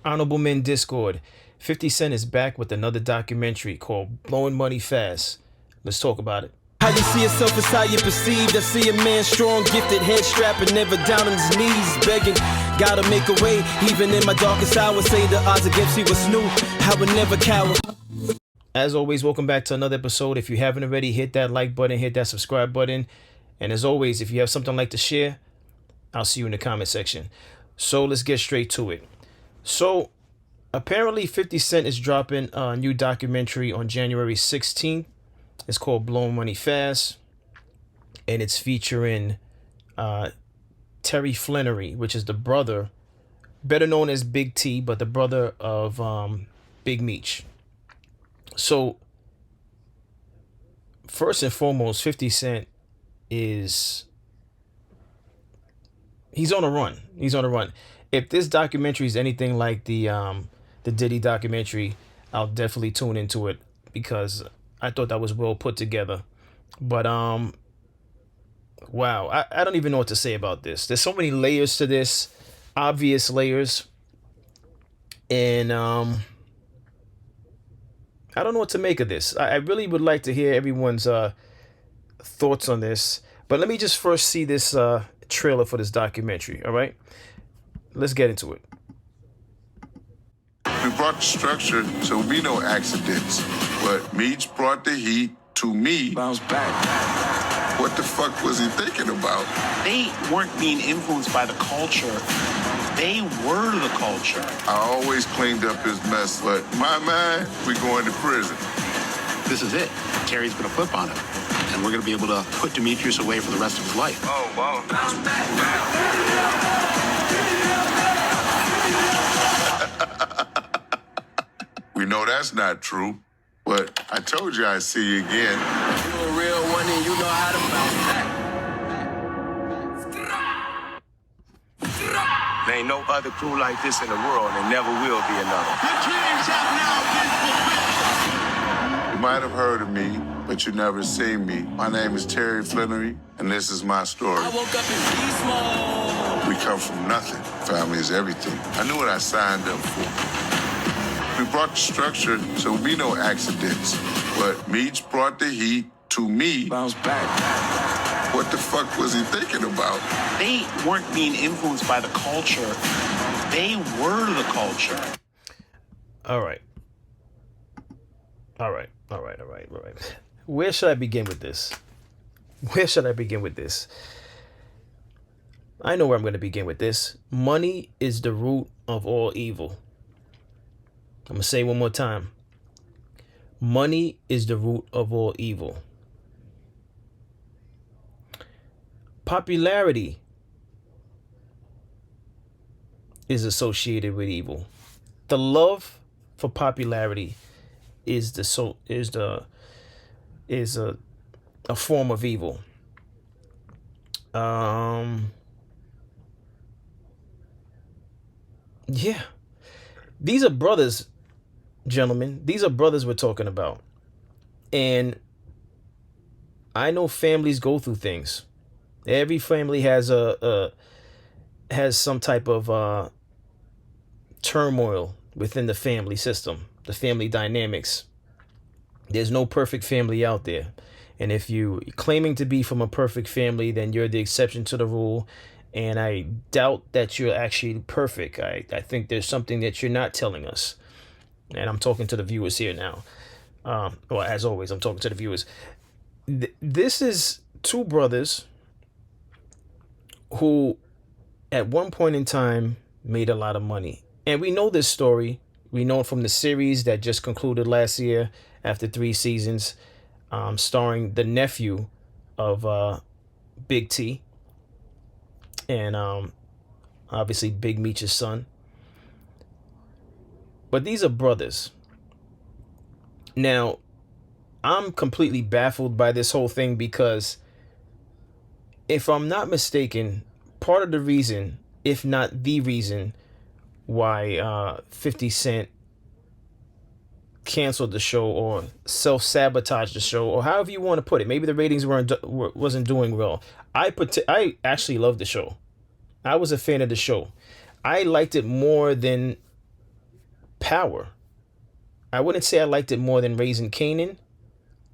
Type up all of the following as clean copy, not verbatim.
Honorable Men Discord. 50 Cent is back with another documentary called Blowing Money Fast. Let's talk about it. How you see yourself is how you perceived. I see a man strong, gifted, head strapping, never down on his knees, begging. Gotta make a way, even in my darkest hour. Say the odds against me was new. I would never cower. As always, welcome back to another episode. If you haven't already, hit that like button, hit that subscribe button. And as always, if you have something like to share, I'll see you in the comment section. So let's get straight to it. So apparently 50 Cent is dropping a new documentary on January 16th. It's called Blowing Money Fast. And it's featuring Terry Flannery, which is the brother, better known as Big T, but the brother of Big Meech. So first and foremost, 50 Cent he's on a run. He's on a run. If this documentary is anything like the Diddy documentary, I'll definitely tune into it because I thought that was well put together. But wow, I don't even know what to say about this. There's so many layers to this, obvious layers, and I don't know what to make of this. I really would like to hear everyone's thoughts on this. But let me just first see this trailer for this documentary, all right? Let's get into it. We brought the structure so we no accidents. But Meech brought the heat to me. Bounce back. What the fuck was he thinking about? They weren't being influenced by the culture. They were the culture. I always cleaned up his mess, but my man, we going to prison. This is it. Terry's going to flip on him. And we're going to be able to put Demetrius away for the rest of his life. Oh, wow. We know that's not true, but I told you I'd see you again. You a real one and you know how to bounce back. There ain't no other crew like this in the world, and there never will be another. The kings have now been fulfilled. You might have heard of me, but you never seen me. My name is Terry Flannery, and this is my story. I woke up in beast mode. We come from nothing. Family is everything. I knew what I signed up for. We brought the structure so we no accidents. But Meech brought the heat to me. Bounce back. What the fuck was he thinking about? They weren't being influenced by the culture. They were the culture. All right. Where should I begin with this? I know where I'm going to begin with this. Money is the root of all evil. I'm going to say it one more time. Money is the root of all evil. Popularity is associated with evil. The love for popularity is a form of evil. Yeah. These are brothers, gentlemen. These are brothers we're talking about. And I know families go through things. Every family has has some type of turmoil within the family system, the family dynamics. There's no perfect family out there. And if you're claiming to be from a perfect family, then you're the exception to the rule. And I doubt that you're actually perfect. I think there's something that you're not telling us. And I'm talking to the viewers here now. Well, as always, I'm talking to the viewers. This is two brothers who at one point in time made a lot of money. And we know this story. We know it from the series that just concluded last year after 3 seasons, starring the nephew of Big T and obviously Big Meech's son. But these are brothers. Now, I'm completely baffled by this whole thing because if I'm not mistaken, part of the reason, if not the reason, why 50 Cent canceled the show or self-sabotaged the show, or however you want to put it. Maybe the ratings wasn't doing well. I actually loved the show. I was a fan of the show. I liked it more than Power. I wouldn't say I liked it more than Raising Kanan,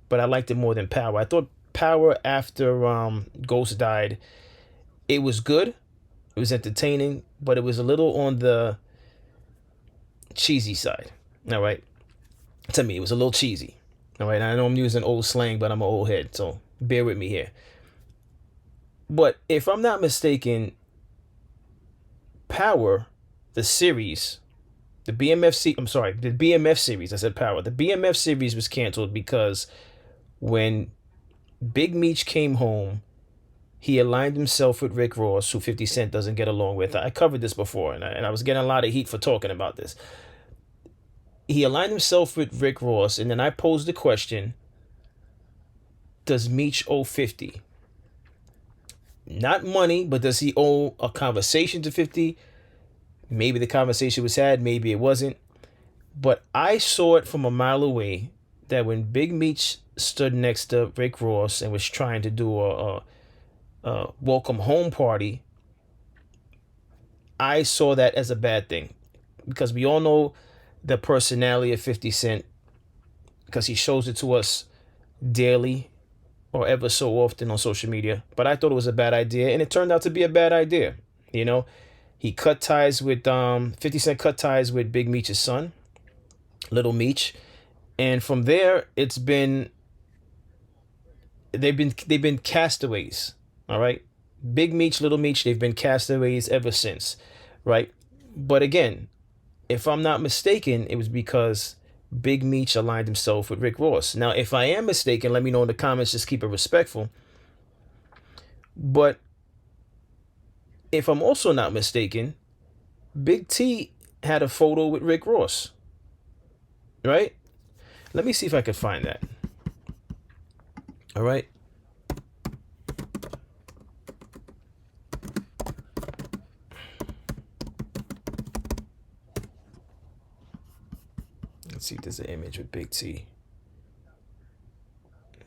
but I liked it more than Power. I thought Power after Ghost died, it was good. It was entertaining, but it was a little on the cheesy side. All right. To me, it was a little cheesy. All right. I know I'm using old slang, but I'm an old head, so bear with me here. But if I'm not mistaken, Power, the series, the BMF series, I said Power. The BMF series was canceled because when Big Meech came home, he aligned himself with Rick Ross, who 50 Cent doesn't get along with. I covered this before, and I was getting a lot of heat for talking about this. He aligned himself with Rick Ross, and then I posed the question, does Meech owe 50? Not money, but does he owe a conversation to 50? Maybe the conversation was had, maybe it wasn't. But I saw it from a mile away that when Big Meech stood next to Rick Ross and was trying to do a welcome home party, I saw that as a bad thing. Because we all know the personality of 50 Cent, because he shows it to us daily or ever so often on social media. But I thought it was a bad idea, and it turned out to be a bad idea. You know, he cut ties with 50 Cent cut ties with Big Meech's son, Little Meech, and from there they've been castaways. All right, Big Meech, Little Meech, they've been castaways ever since, right? But again, if I'm not mistaken, it was because Big Meech aligned himself with Rick Ross. Now, if I am mistaken, let me know in the comments. Just keep it respectful. But if I'm also not mistaken, Big T had a photo with Rick Ross, right? Let me see if I can find that. All right. Let's see if there's an image with Big T.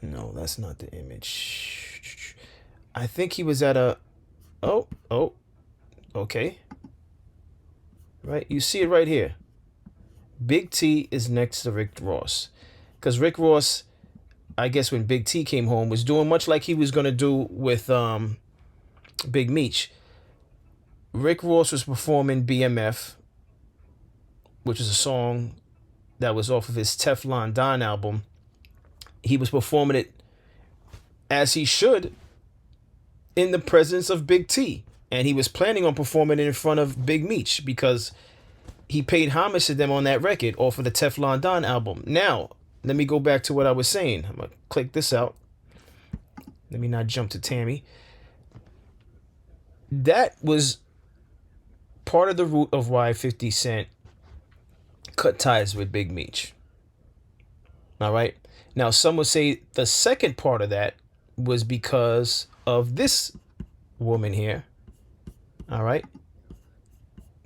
No, that's not the image. I think he was at a... Oh, okay. Right, you see it right here. Big T is next to Rick Ross. Because Rick Ross, I guess when Big T came home, was doing much like he was going to do with Big Meech. Rick Ross was performing BMF, which is a song that was off of his Teflon Don album. He was performing it as he should in the presence of Big T. And he was planning on performing it in front of Big Meech because he paid homage to them on that record off of the Teflon Don album. Now, let me go back to what I was saying. I'm going to click this out. Let me not jump to Tammy. That was part of the root of why 50 Cent cut ties with Big Meech. All right. Now, some would say the second part of that was because of this woman here. All right.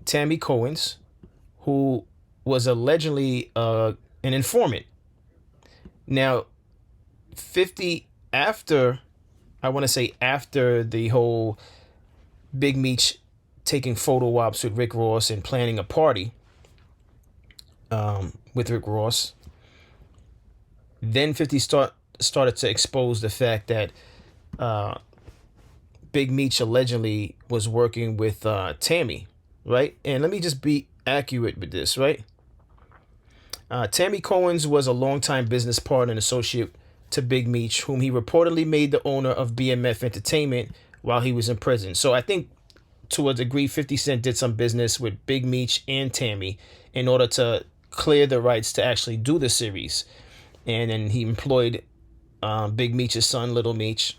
Tammy Cohen's, who was allegedly an informant. Now, 50, after the whole Big Meech taking photo ops with Rick Ross and planning a party with Rick Ross, then 50 started to expose the fact that Big Meech allegedly was working with Tammy, right? And let me just be accurate with this, right? Tammy Cohen's was a longtime business partner and associate to Big Meech, whom he reportedly made the owner of BMF Entertainment while he was in prison. So I think to a degree, 50 Cent did some business with Big Meech and Tammy in order to clear the rights to actually do the series. And then he employed Big Meech's son, Little Meech,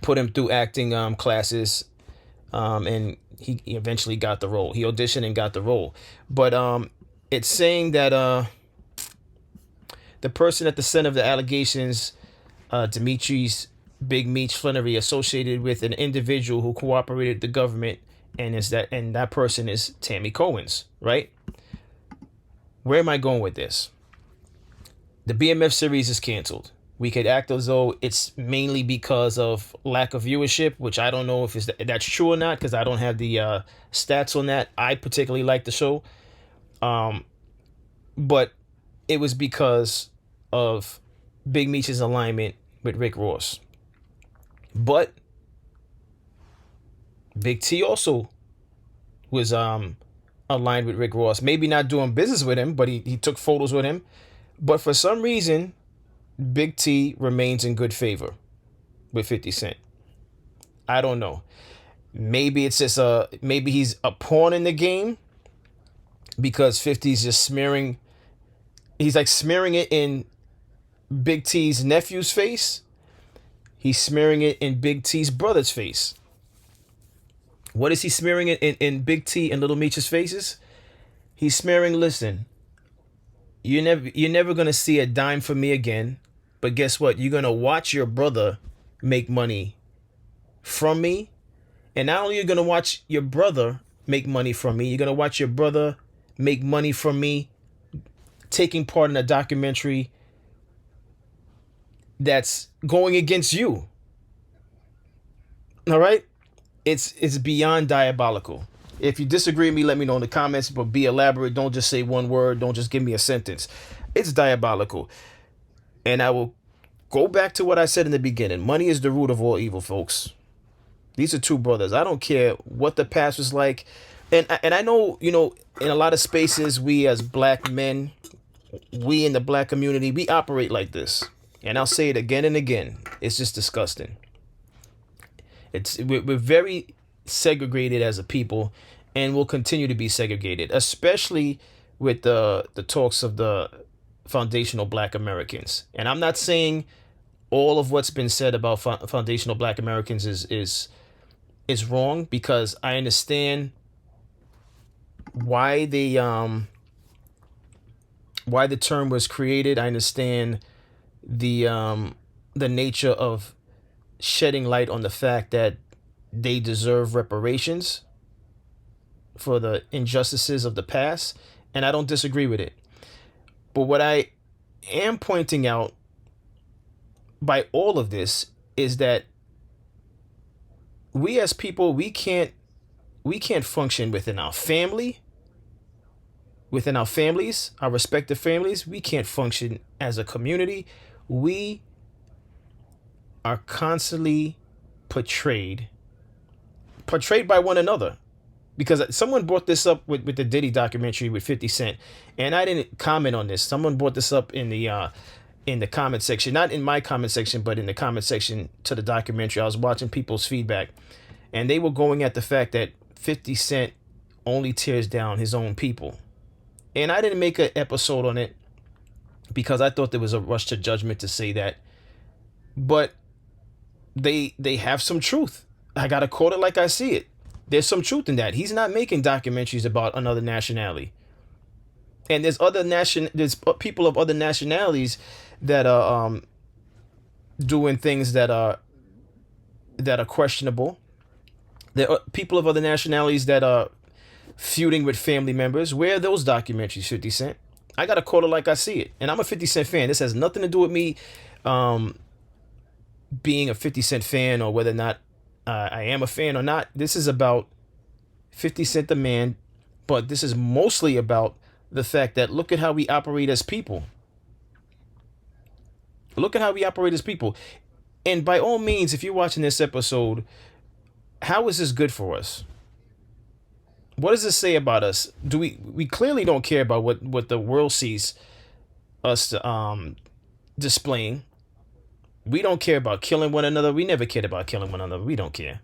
put him through acting classes, and he eventually got the role. He auditioned and got the role. But it's saying that the person at the center of the allegations, Dimitri's Big Meech Flannery, associated with an individual who cooperated with the government, and that person is Tammy Cohen's, right? Where am I going with this? The BMF series is canceled. We could act as though it's mainly because of lack of viewership, which I don't know if that's true or not, because I don't have the stats on that. I particularly like the show. but it was because of Big Meech's alignment with Rick Ross. But Big T also was aligned with Rick Ross. Maybe not doing business with him, but he took photos with him. But for some reason, Big T remains in good favor with 50 Cent. I don't know. Maybe it's just maybe he's a pawn in the game because 50's just smearing. He's like smearing it in Big T's nephew's face. He's smearing it in Big T's brother's face. What is he smearing it in Big T and Little Meech's faces? He's smearing, listen, you're never gonna see a dime from me again. But guess what? You're gonna watch your brother make money from me. And not only are you gonna watch your brother make money from me, you're gonna watch your brother make money from me taking part in a documentary that's going against you. All right? It's beyond diabolical. If you disagree with me, let me know in the comments, but be elaborate. Don't just say one word. Don't just give me a sentence. It's diabolical. And I will go back to what I said in the beginning. Money is the root of all evil, folks. These are two brothers. I don't care what the past was like. And I know, in a lot of spaces, we as black men, we in the black community, we operate like this. And I'll say it again and again. It's just disgusting. We're very segregated as a people, and will continue to be segregated, especially with the talks of the foundational black Americans. And I'm not saying all of what's been said about foundational black Americans is wrong, because I understand why the term was created. I understand the nature of shedding light on the fact that they deserve reparations for the injustices of the past, and I don't disagree with it. But what I am pointing out by all of this is that we as people, we can't function within our family, within our families, our respective families. We can't function as a community. We are constantly portrayed by one another, because someone brought this up with the Diddy documentary with 50 Cent, and I didn't comment on this. Someone brought this up in the comment section, not in my comment section, but in the comment section to the documentary. I was watching people's feedback, and they were going at the fact that 50 Cent only tears down his own people. And I didn't make an episode on it because I thought there was a rush to judgment to say that. But they have some truth. I gotta quote it like I see it. There's some truth in that. He's not making documentaries about another nationality. And there's people of other nationalities that are doing things that are questionable. There are people of other nationalities that are feuding with family members. Where are those documentaries, 50 Cent? I gotta quote it like I see it. And I'm a 50 Cent fan. This has nothing to do with me being a 50 Cent fan, or whether or not I am a fan or not. This is about 50 Cent the man, but this is mostly about the fact that look at how we operate as people. Look at how we operate as people. And by all means, if you're watching this episode, how is this good for us? What does this say about us? Do we clearly don't care about what the world sees us displaying. We don't care about killing one another. We never cared about killing one another. We don't care.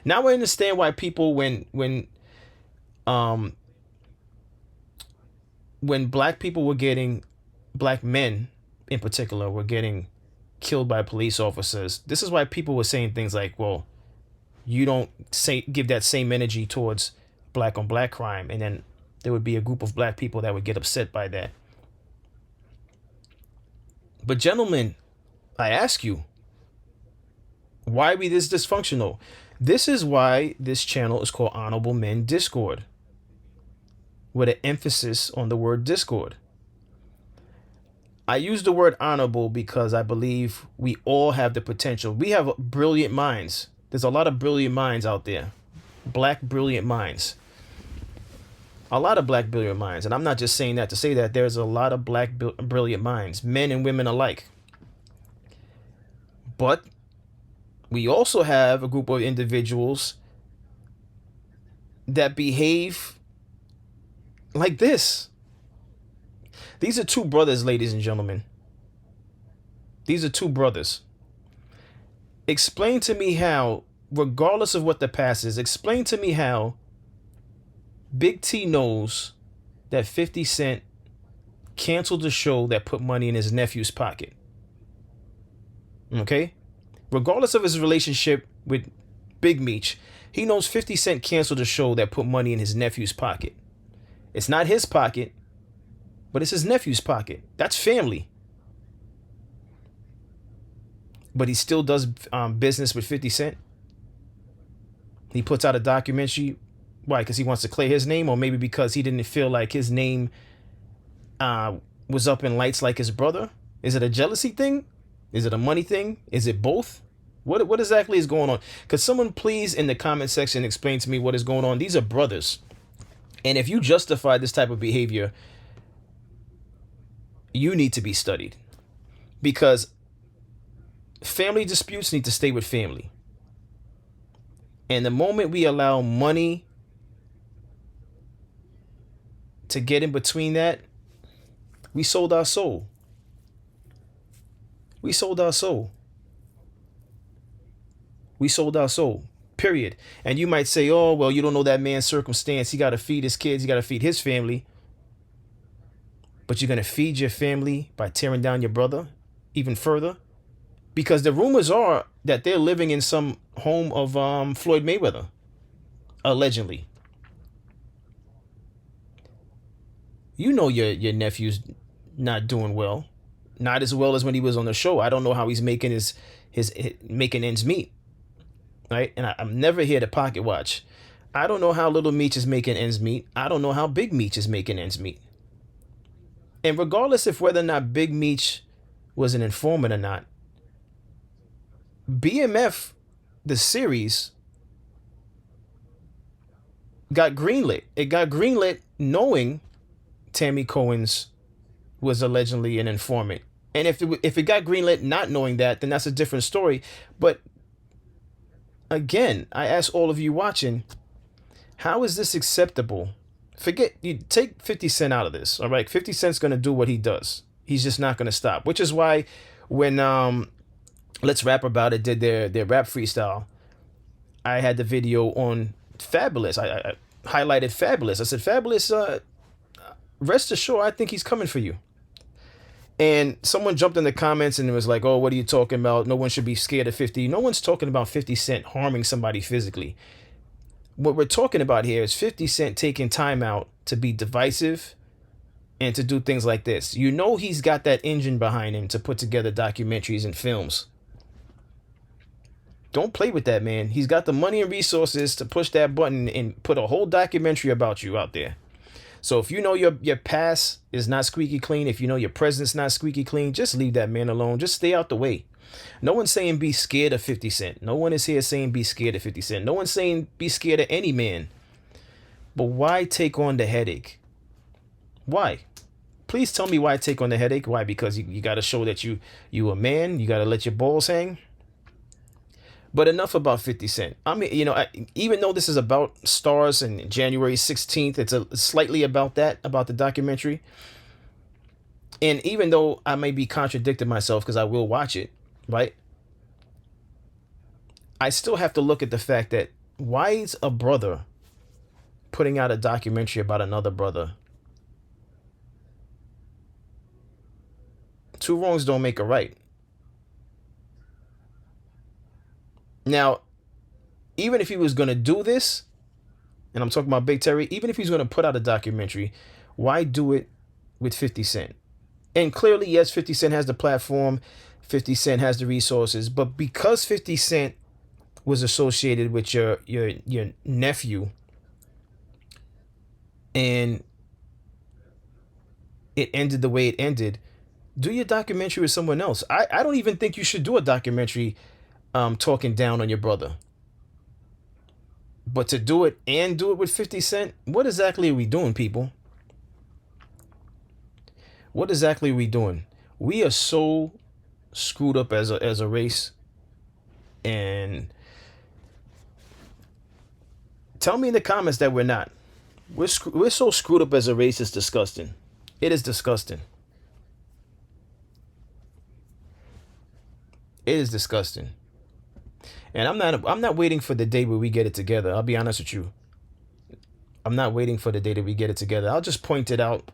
Now I understand why people, when black people were getting, black men in particular were getting killed by police officers. This is why people were saying things like, well, you don't give that same energy towards black on black crime. And then there would be a group of black people that would get upset by that. But gentlemen, I ask you, why are we this dysfunctional? This is why this channel is called Honorable Men Discord, with an emphasis on the word discord. I use the word honorable because I believe we all have the potential. We have brilliant minds. There's a lot of brilliant minds out there, black brilliant minds. A lot of black brilliant minds, and I'm not just saying that to say that. There's a lot of black brilliant minds, men and women alike. But we also have a group of individuals that behave like this. These are two brothers, ladies and gentlemen. These are two brothers. Explain to me how, regardless of what the past is, explain to me how Big T knows that 50 Cent canceled the show that put money in his nephew's pocket. Okay? Regardless of his relationship with Big Meech, he knows 50 Cent canceled a show that put money in his nephew's pocket. It's not his pocket, but it's his nephew's pocket. That's family. But he still does business with 50 Cent. He puts out a documentary. Why? Because he wants to clear his name, or maybe because he didn't feel like his name was up in lights like his brother? Is it a jealousy thing? Is it a money thing? Is it both? What exactly is going on? Could someone please in the comment section explain to me what is going on? These are brothers. And if you justify this type of behavior, you need to be studied. Because family disputes need to stay with family. And the moment we allow money to get in between that, we sold our soul. We sold our soul. We sold our soul. Period. And you might say, oh, well, you don't know that man's circumstance. He got to feed his kids. He got to feed his family. But you're going to feed your family by tearing down your brother even further? Because the rumors are that they're living in some home of Floyd Mayweather. Allegedly. You know your nephew's not doing well. Not as well as when he was on the show. I don't know how he's making his making ends meet. Right? And I'm never here to pocket watch. I don't know how Little Meech is making ends meet. I don't know how Big Meech is making ends meet. And regardless of whether or not Big Meech was an informant or not, BMF, the series, got greenlit. It got greenlit knowing Tammy Cohen's was allegedly an informant. And if it got greenlit not knowing that, then that's a different story. But again, I ask all of you watching, how is this acceptable? Forget, you take 50 Cent out of this, all right? 50 Cent's going to do what he does. He's just not going to stop, which is why when Let's Rap About It did their rap freestyle, I had the video on Fabulous. I highlighted Fabulous. I said, Fabulous, rest assured, I think he's coming for you. And someone jumped in the comments and it was like, oh, what are you talking about? No one should be scared of 50. No one's talking about 50 Cent harming somebody physically. What we're talking about here is 50 Cent taking time out to be divisive and to do things like this. You know he's got that engine behind him to put together documentaries and films. Don't play with that, man. He's got the money and resources to push that button and put a whole documentary about you out there. So if you know your past is not squeaky clean, if you know your present's not squeaky clean, just leave that man alone. Just stay out the way. No one's saying be scared of 50 Cent. No one is here saying be scared of 50 Cent. No one's saying be scared of any man. But why take on the headache? Why? Please tell me why take on the headache. Why? Because you got to show that you a man. You got to let your balls hang. But enough about 50 Cent. I mean, even though this is about stars and January 16th, it's slightly about that, about the documentary. And even though I may be contradicting myself because I will watch it, right? I still have to look at the fact that why is a brother putting out a documentary about another brother? Two wrongs don't make a right. Now, even if he was going to do this, and I'm talking about Big Terry, even if he's going to put out a documentary, why do it with 50 Cent? And clearly, yes, 50 Cent has the platform, 50 Cent has the resources, but because 50 Cent was associated with your nephew, and it ended the way it ended, do your documentary with someone else. I don't even think you should do a documentary talking down on your brother. But to do it and do it with 50 Cent, what exactly are we doing, people? What exactly are we doing? We are so screwed up as a race. And tell me in the comments that we're not. We're so screwed up as a race, it's disgusting. It is disgusting. It is disgusting. And I'm not waiting for the day where we get it together. I'll be honest with you. I'm not waiting for the day that we get it together. I'll just point it out,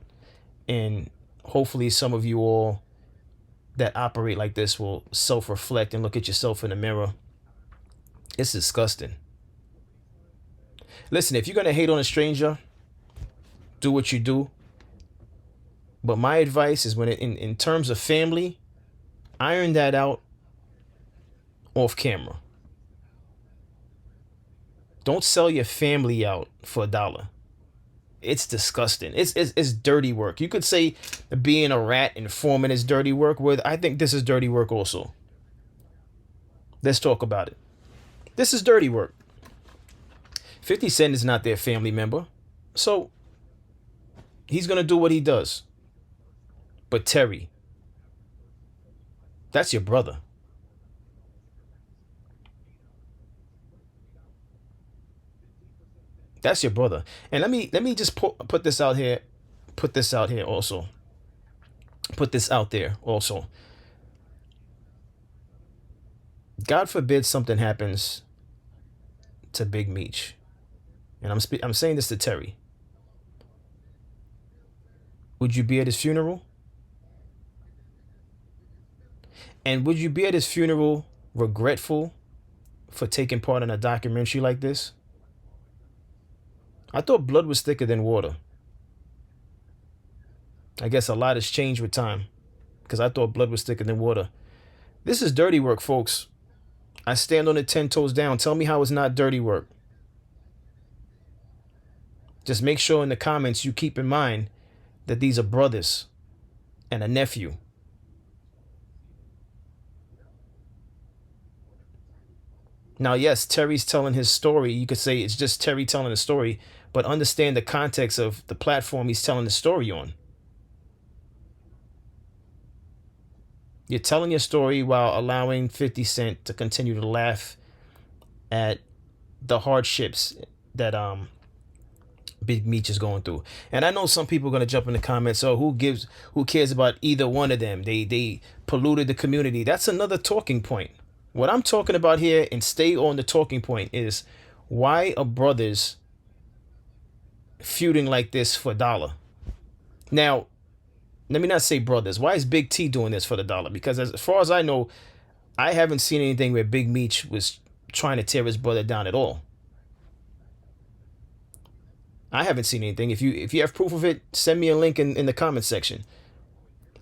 and hopefully some of you all that operate like this will self-reflect and look at yourself in the mirror. It's disgusting. Listen, if you're going to hate on a stranger, do what you do. But my advice is in terms of family, iron that out off camera. Don't sell your family out for $1. It's disgusting. It's dirty work. You could say being a rat and forming is dirty work. Well, I think this is dirty work also. Let's talk about it. This is dirty work. 50 Cent is not their family member. So he's going to do what he does. But Terry, that's your brother. That's your brother. And let me just put this out here. Put this out here also. Put this out there also. God forbid something happens to Big Meech. And I'm saying this to Terry. Would you be at his funeral? And would you be at his funeral regretful for taking part in a documentary like this? I thought blood was thicker than water. I guess a lot has changed with time, because I thought blood was thicker than water. This is dirty work, folks. I stand on it 10 toes down. Tell me how it's not dirty work. Just make sure in the comments you keep in mind that these are brothers and a nephew. Now, yes, Terry's telling his story. You could say it's just Terry telling a story, but understand the context of the platform he's telling the story on. You're telling your story while allowing 50 Cent to continue to laugh at the hardships that Big Meech is going through. And I know some people are going to jump in the comments, oh, who cares about either one of them? They polluted the community. That's another talking point. What I'm talking about here, and stay on the talking point, is why are brothers feuding like this for $1? Now, let me not say brothers. Why is Big T doing this for the $1? Because as far as I know, I haven't seen anything where Big Meech was trying to tear his brother down at all. I haven't seen anything. If you have proof of it, send me a link in the comment section.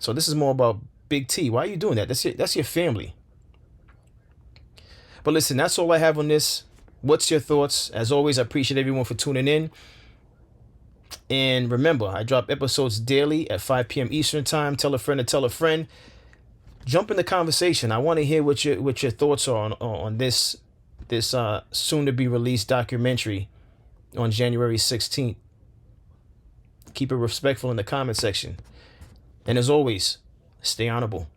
So this is more about Big T. Why are you doing that? That's your family. But listen, that's all I have on this. What's your thoughts? As always, I appreciate everyone for tuning in. And remember, I drop episodes daily at 5 p.m. Eastern time. Tell a friend to tell a friend. Jump in the conversation. I want to hear what your thoughts are on this soon to be released documentary on January 16th. Keep it respectful in the comment section. And as always, stay honorable.